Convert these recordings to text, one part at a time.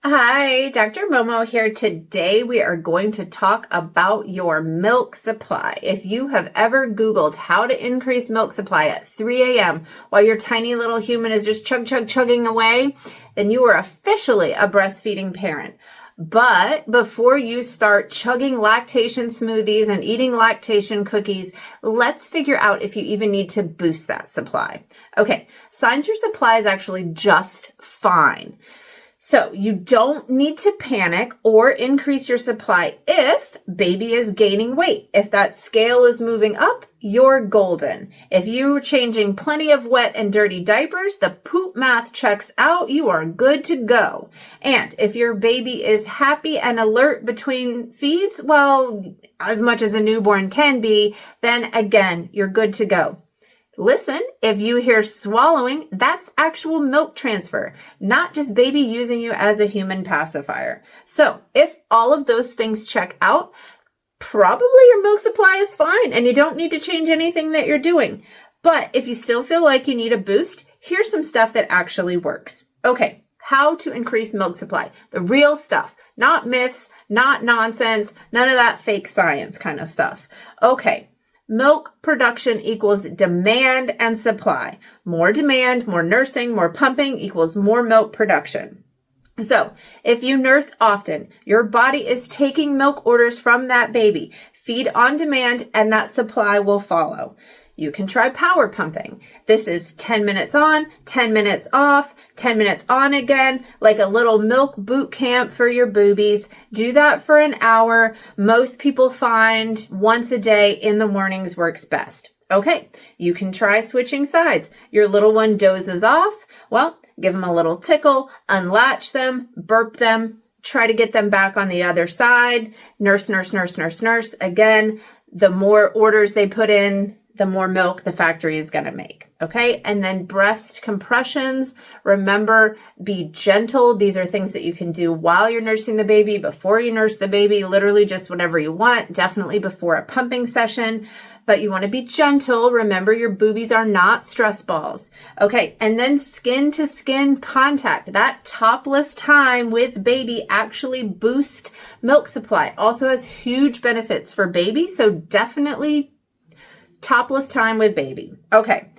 Hi, Dr. Momo here. Today we are going to talk about your milk supply. If you have ever Googled how to increase milk supply at 3 a.m. while your tiny little human is just chugging away, then you are officially a breastfeeding parent. But before you start chugging lactation smoothies and eating lactation cookies, let's figure out if you even need to boost that supply. Okay, signs your supply is actually just fine. So you don't need to panic or increase your supply if baby is gaining weight. If that scale is moving up, you're golden. If you're changing plenty of wet and dirty diapers, the poop math checks out, you are good to go. And if your baby is happy and alert between feeds, well, as much as a newborn can be, then again, you're good to go. Listen, if you hear swallowing, that's actual milk transfer, not just baby using you as a human pacifier. So if all of those things check out, probably your milk supply is fine and you don't need to change anything that you're doing. But if you still feel like you need a boost, here's some stuff that actually works. Okay, how to increase milk supply. The real stuff, not myths, not nonsense, none of that fake science kind of stuff. Okay. Milk production equals demand and supply. More demand, more nursing, more pumping equals more milk production. So if you nurse often, your body is taking milk orders from that baby. Feed on demand and that supply will follow. You can try power pumping. This is 10 minutes on, 10 minutes off, 10 minutes on again, like a little milk boot camp for your boobies. Do that for an hour. Most people find once a day in the mornings works best. Okay, you can try switching sides. Your little one dozes off. Well, give them a little tickle, unlatch them, burp them, try to get them back on the other side. Nurse, nurse, nurse, nurse, nurse. Again, the more orders they put in, the more milk the factory is going to make. Okay. And then breast compressions. Remember, be gentle. These are things that you can do while you're nursing the baby, before you nurse the baby, literally just whenever you want, definitely before a pumping session, but you want to be gentle. Remember, your boobies are not stress balls. Okay. And then skin to skin contact, that topless time with baby actually boosts milk supply. Also has huge benefits for baby. So definitely topless time with baby. Okay,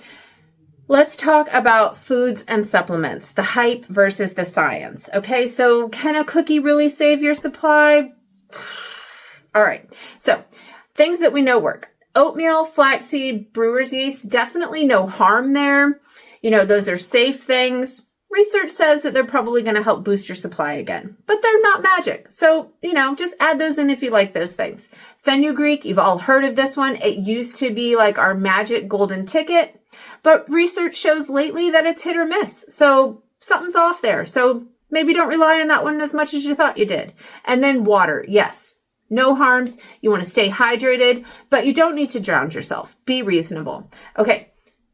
let's talk about foods and supplements, the hype versus the science. Okay, so can a cookie really save your supply? All right, so things that we know work. Oatmeal, flaxseed, brewer's yeast, definitely no harm there. You know, those are safe things. Research says that they're probably going to help boost your supply again, but they're not magic. So, just add those in if you like those things. Fenugreek, you've all heard of this one. It used to be like our magic golden ticket, but research shows lately that it's hit or miss. So something's off there. So maybe don't rely on that one as much as you thought you did. And then water. Yes. No harms. You want to stay hydrated, but you don't need to drown yourself. Be reasonable. Okay.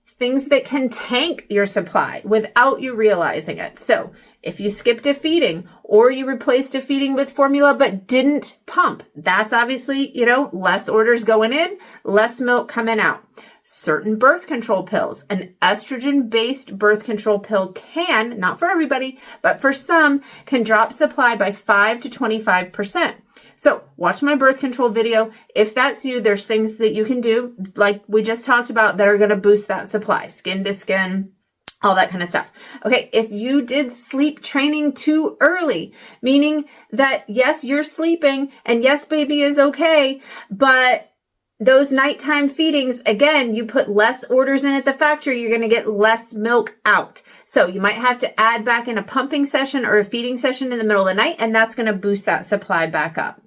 Things that can tank your supply without you realizing it. So if you skipped a feeding or you replaced a feeding with formula but didn't pump, that's obviously, less orders going in, less milk coming out. Certain birth control pills, an estrogen-based birth control pill can, not for everybody, but for some, can drop supply by 5 to 25%. So watch my birth control video. If that's you, there's things that you can do, like we just talked about, that are going to boost that supply, skin to skin, all that kind of stuff. Okay, if you did sleep training too early, meaning that yes, you're sleeping and yes, baby is okay, but those nighttime feedings, again, you put less orders in at the factory, you're going to get less milk out. So you might have to add back in a pumping session or a feeding session in the middle of the night, and that's going to boost that supply back up.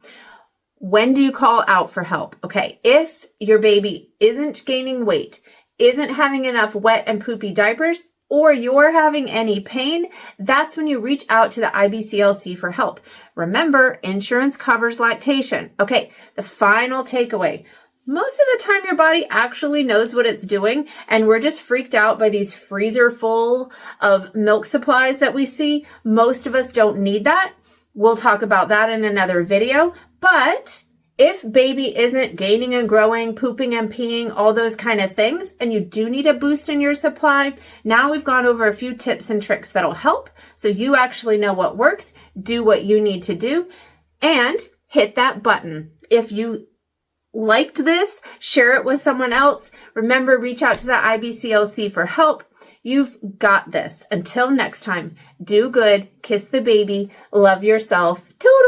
When do you call out for help? Okay, if your baby isn't gaining weight, isn't having enough wet and poopy diapers, or you're having any pain, that's when you reach out to the IBCLC for help. Remember, insurance covers lactation. Okay, the final takeaway. Most of the time, your body actually knows what it's doing, and we're just freaked out by these freezer full of milk supplies that we see. Most of us don't need that. We'll talk about that in another video, but If baby isn't gaining and growing, pooping and peeing, all those kind of things, and you do need a boost in your supply, now we've gone over a few tips and tricks that'll help so you actually know what works, do what you need to do, and hit that button. If you liked this, share it with someone else. Remember, reach out to the IBCLC for help. You've got this. Until next time, do good, kiss the baby, love yourself. Toodles!